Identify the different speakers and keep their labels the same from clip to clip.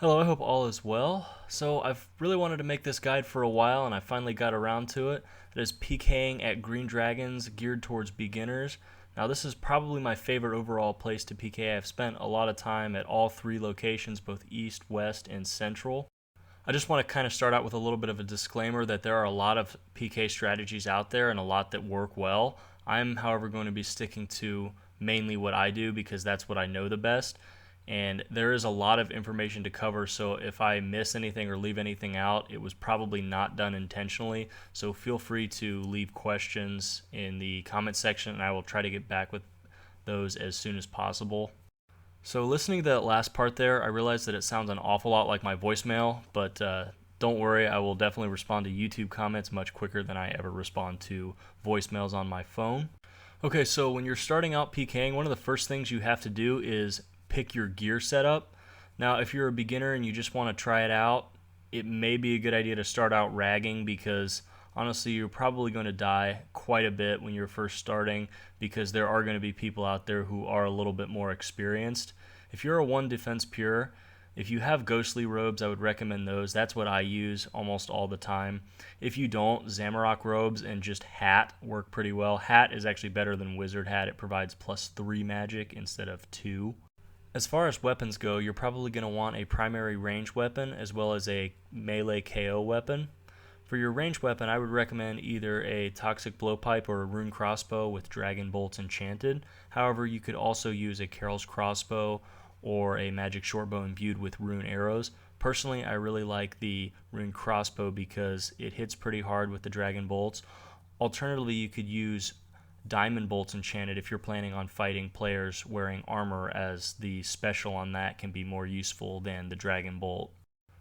Speaker 1: Hello, I hope all is well. So, I've really wanted to make this guide for a while and I finally got around to it. It is PKing at Green Dragons, geared towards beginners. Now, this is probably my favorite overall place to PK. I've spent a lot of time at all three locations, both east, west, and central. I just want to kind of start out with a little bit of a disclaimer that there are a lot of PK strategies out there and a lot that work well. I'm, however, going to be sticking to mainly what I do because that's what I know the best. And there is a lot of information to cover, so if I miss anything or leave anything out, it was probably not done intentionally. So feel free to leave questions in the comment section, and I will try to get back with those as soon as possible. So listening to that last part there, I realized that it sounds an awful lot like my voicemail, but don't worry, I will definitely respond to YouTube comments much quicker than I ever respond to voicemails on my phone. Okay, so when you're starting out PKing, one of the first things you have to do is pick your gear setup. Now, if you're a beginner and you just want to try it out, it may be a good idea to start out ragging because honestly, you're probably going to die quite a bit when you're first starting because there are going to be people out there who are a little bit more experienced. If you're a one defense pure, if you have ghostly robes, I would recommend those. That's what I use almost all the time. If you don't, Zamorak robes and just hat work pretty well. Hat is actually better than wizard hat. It provides +3 magic instead of 2. As far as weapons go, you're probably going to want a primary range weapon as well as a melee KO weapon. For your ranged weapon, I would recommend either a Toxic Blowpipe or a Rune Crossbow with Dragon Bolts enchanted. However, you could also use a Carol's Crossbow or a Magic Shortbow imbued with Rune Arrows. Personally, I really like the Rune Crossbow because it hits pretty hard with the Dragon Bolts. Alternatively, you could use Diamond Bolts enchanted if you're planning on fighting players wearing armor, as the special on that can be more useful than the Dragon Bolt.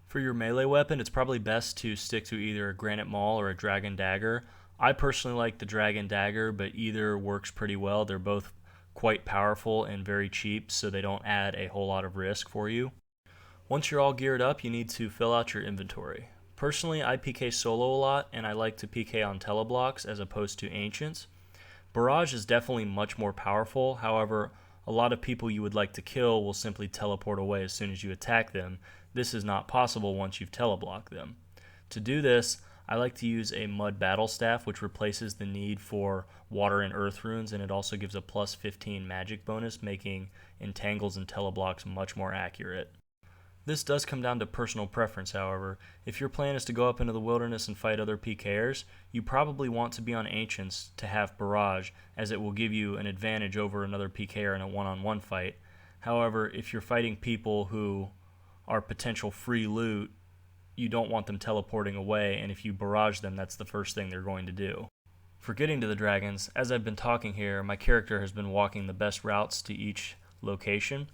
Speaker 1: For your melee weapon, it's probably best to stick to either a Granite Maul or a Dragon Dagger. I personally like the Dragon Dagger, but either works pretty well. They're both quite powerful and very cheap, so they don't add a whole lot of risk for you. Once you're all geared up, you need to fill out your inventory. Personally, I PK solo a lot, and I like to PK on teleblocks as opposed to ancients. Barrage is definitely much more powerful. However, a lot of people you would like to kill will simply teleport away as soon as you attack them. This is not possible once you've teleblocked them. To do this, I like to use a Mud Battle Staff, which replaces the need for Water and Earth runes, and it also gives a +15 magic bonus, making entangles and teleblocks much more accurate. This does come down to personal preference, however. If your plan is to go up into the wilderness and fight other PKers, you probably want to be on Ancients to have Barrage, as it will give you an advantage over another PKer in a one-on-one fight. However, if you're fighting people who are potential free loot, you don't want them teleporting away, and if you barrage them, that's the first thing they're going to do. For getting to the dragons, as I've been talking here, my character has been walking the best routes to each location.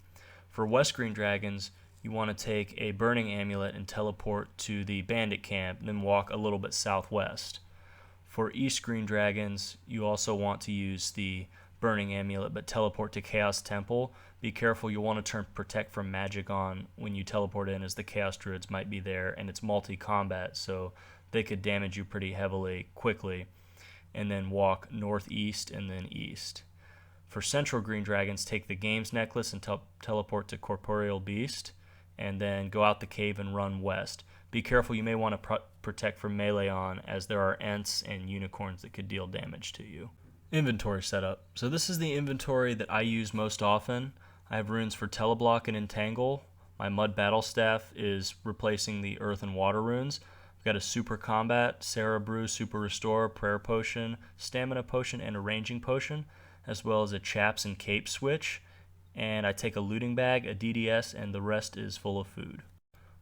Speaker 1: For West Green Dragons, you want to take a burning amulet and teleport to the bandit camp, then walk a little bit southwest. For East Green Dragons, you also want to use the burning amulet but teleport to Chaos Temple. Be careful, you'll want to turn Protect from Magic on when you teleport in, as the Chaos Druids might be there, and it's multi-combat, so they could damage you pretty heavily quickly. And then walk northeast and then east. For Central Green Dragons, take the Games Necklace and teleport to Corporeal Beast, and then go out the cave and run west. Be careful, you may want to protect from melee on, as there are Ents and Unicorns that could deal damage to you. Inventory setup. So this is the inventory that I use most often. I have runes for Teleblock and Entangle. My Mud Battle Staff is replacing the Earth and Water runes. I've got a Super Combat, Sarah Brew, Super Restore, Prayer Potion, Stamina Potion, and a Ranging Potion, as well as a Chaps and Cape switch. And I take a looting bag, a DDS, and the rest is full of food.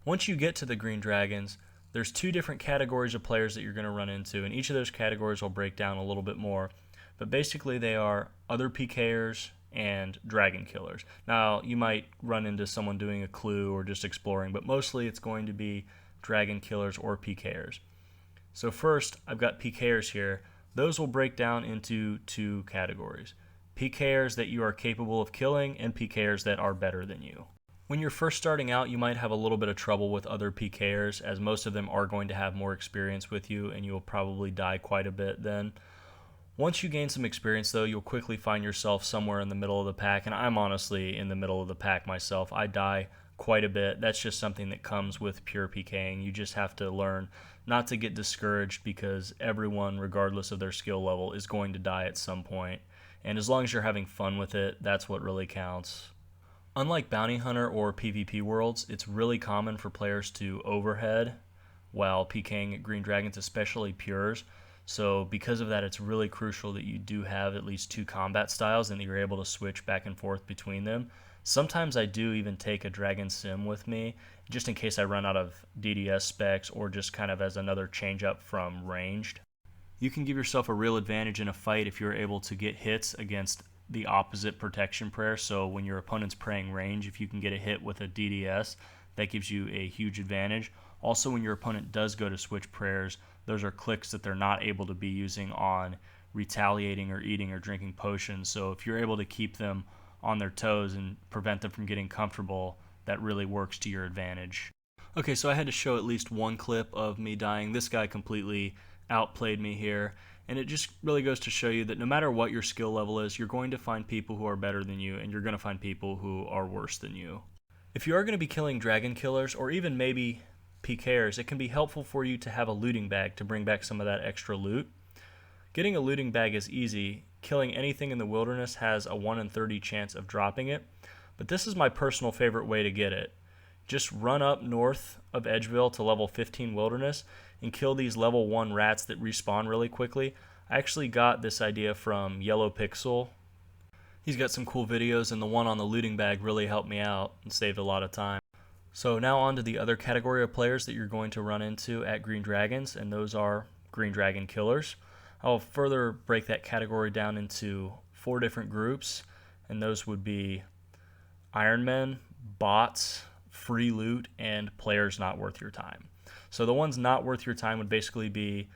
Speaker 1: Once you get to the Green Dragons, there's 2 different categories of players that you're going to run into, and each of those categories will break down a little bit more. But basically they are other PKers and dragon killers. Now, you might run into someone doing a clue or just exploring, but mostly it's going to be dragon killers or PKers. So first, I've got PKers here. Those will break down into 2 categories. PKers that you are capable of killing, and PKers that are better than you. When you're first starting out, you might have a little bit of trouble with other PKers, as most of them are going to have more experience with you, and you'll probably die quite a bit then. Once you gain some experience, though, you'll quickly find yourself somewhere in the middle of the pack, and I'm honestly in the middle of the pack myself. I die quite a bit. That's just something that comes with pure PKing. You just have to learn not to get discouraged because everyone, regardless of their skill level, is going to die at some point. And as long as you're having fun with it, that's what really counts. Unlike Bounty Hunter or PvP worlds, it's really common for players to overhead while PKing at Green Dragons, especially pures. So because of that, it's really crucial that you do have at least 2 combat styles and that you're able to switch back and forth between them. Sometimes I do even take a Dragon Sim with me, just in case I run out of DDS specs or just kind of as another change up from ranged. You can give yourself a real advantage in a fight if you're able to get hits against the opposite protection prayer. So when your opponent's praying range, if you can get a hit with a DDS, that gives you a huge advantage. Also, when your opponent does go to switch prayers, those are clicks that they're not able to be using on retaliating or eating or drinking potions. So if you're able to keep them on their toes and prevent them from getting comfortable, that really works to your advantage. Okay, so I had to show at least one clip of me dying. This guy completely outplayed me here. And it just really goes to show you that no matter what your skill level is, you're going to find people who are better than you, and you're going to find people who are worse than you. If you are going to be killing dragon killers, or even maybe PKers, it can be helpful for you to have a looting bag to bring back some of that extra loot. Getting a looting bag is easy. Killing anything in the wilderness has a 1 in 30 chance of dropping it, but this is my personal favorite way to get it. Just run up north of Edgeville to level 15 wilderness and kill these level 1 rats that respawn really quickly. I actually got this idea from Yellow Pixel. He's got some cool videos, and the one on the looting bag really helped me out and saved a lot of time. So now on to the other category of players that you're going to run into at Green Dragons, and those are Green Dragon killers. I'll further break that category down into 4 different groups, and those would be Ironmen, bots, free loot, and players not worth your time. So the ones not worth your time would basically be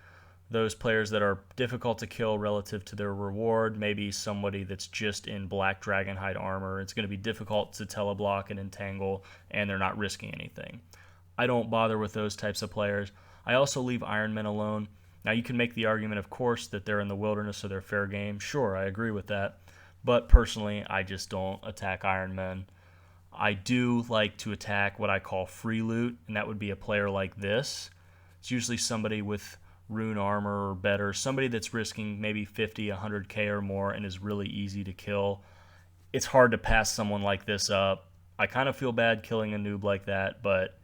Speaker 1: those players that are difficult to kill relative to their reward, maybe somebody that's just in black dragonhide armor. It's going to be difficult to teleblock and entangle, and they're not risking anything. I don't bother with those types of players. I also leave Ironmen alone. Now you can make the argument, of course, that they're in the wilderness, so they're fair game. Sure, I agree with that. But personally, I just don't attack Ironmen. I do like to attack what I call free loot, and that would be a player like this. It's usually somebody with rune armor or better, somebody that's risking maybe 50, 100k or more and is really easy to kill. It's hard to pass someone like this up. I kind of feel bad killing a noob like that, but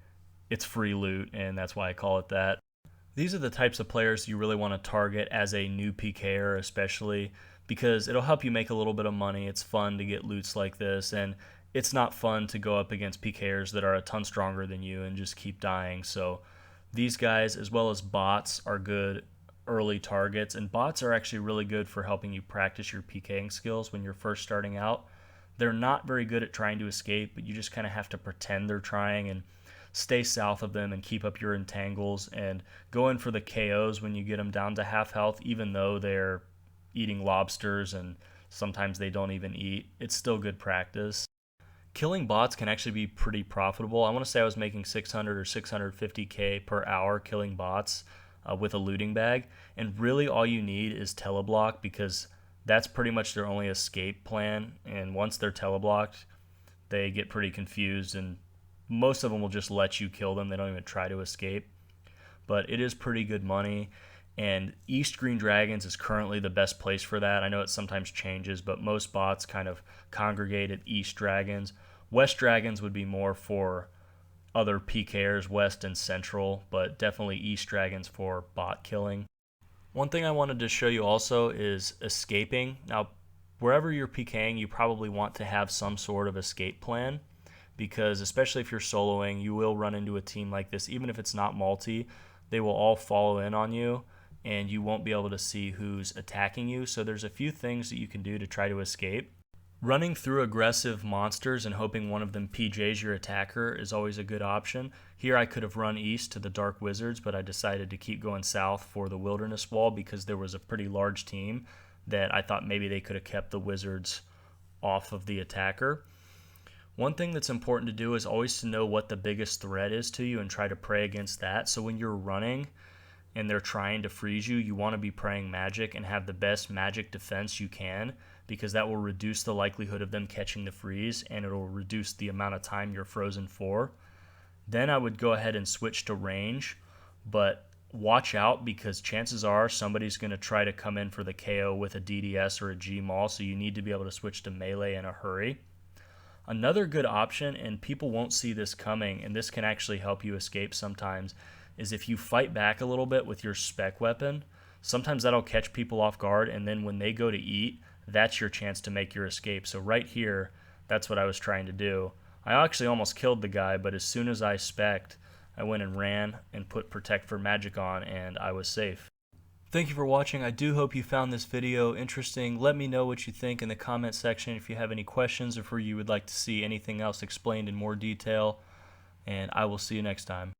Speaker 1: it's free loot, and that's why I call it that. These are the types of players you really want to target as a new PKer, especially because it'll help you make a little bit of money. It's fun to get loots like this, and it's not fun to go up against PKers that are a ton stronger than you and just keep dying. So these guys, as well as bots, are good early targets, and bots are actually really good for helping you practice your PKing skills when you're first starting out. They're not very good at trying to escape, but you just kind of have to pretend they're trying and stay south of them and keep up your entangles and go in for the KOs when you get them down to half health, even though they're eating lobsters and sometimes they don't even eat. It's still good practice. Killing bots can actually be pretty profitable. I want to say I was making 600 or 650k per hour killing bots with a looting bag, and really all you need is teleblock, because that's pretty much their only escape plan, and once they're teleblocked they get pretty confused and most of them will just let you kill them. They don't even try to escape. But it is pretty good money, and East Green Dragons is currently the best place for that. I know it sometimes changes, but most bots kind of congregate at East Dragons. West Dragons would be more for other PKers, West and Central, but definitely East Dragons for bot killing. One thing I wanted to show you also is escaping. Now, wherever you're PKing, you probably want to have some sort of escape plan, because especially if you're soloing, you will run into a team like this. Even if it's not multi, they will all follow in on you, and you won't be able to see who's attacking you. So there's a few things that you can do to try to escape. Running through aggressive monsters and hoping one of them PJs your attacker is always a good option. Here I could have run east to the Dark Wizards, but I decided to keep going south for the Wilderness Wall because there was a pretty large team that I thought maybe they could have kept the Wizards off of the attacker. One thing that's important to do is always to know what the biggest threat is to you and try to pray against that. So when you're running and they're trying to freeze you, you want to be praying magic and have the best magic defense you can, because that will reduce the likelihood of them catching the freeze, and it'll reduce the amount of time you're frozen for. Then I would go ahead and switch to range, but watch out because chances are somebody's going to try to come in for the KO with a DDS or a G-Maul, so you need to be able to switch to melee in a hurry. Another good option, and people won't see this coming, and this can actually help you escape sometimes, is if you fight back a little bit with your spec weapon. Sometimes that'll catch people off guard, and then when they go to eat, that's your chance to make your escape. So right here, that's what I was trying to do. I actually almost killed the guy, but as soon as I spec'd, I went and ran and put Protect for Magic on, and I was safe. Thank you for watching. I do hope you found this video interesting. Let me know what you think in the comment section if you have any questions or if you would like to see anything else explained in more detail, and I will see you next time.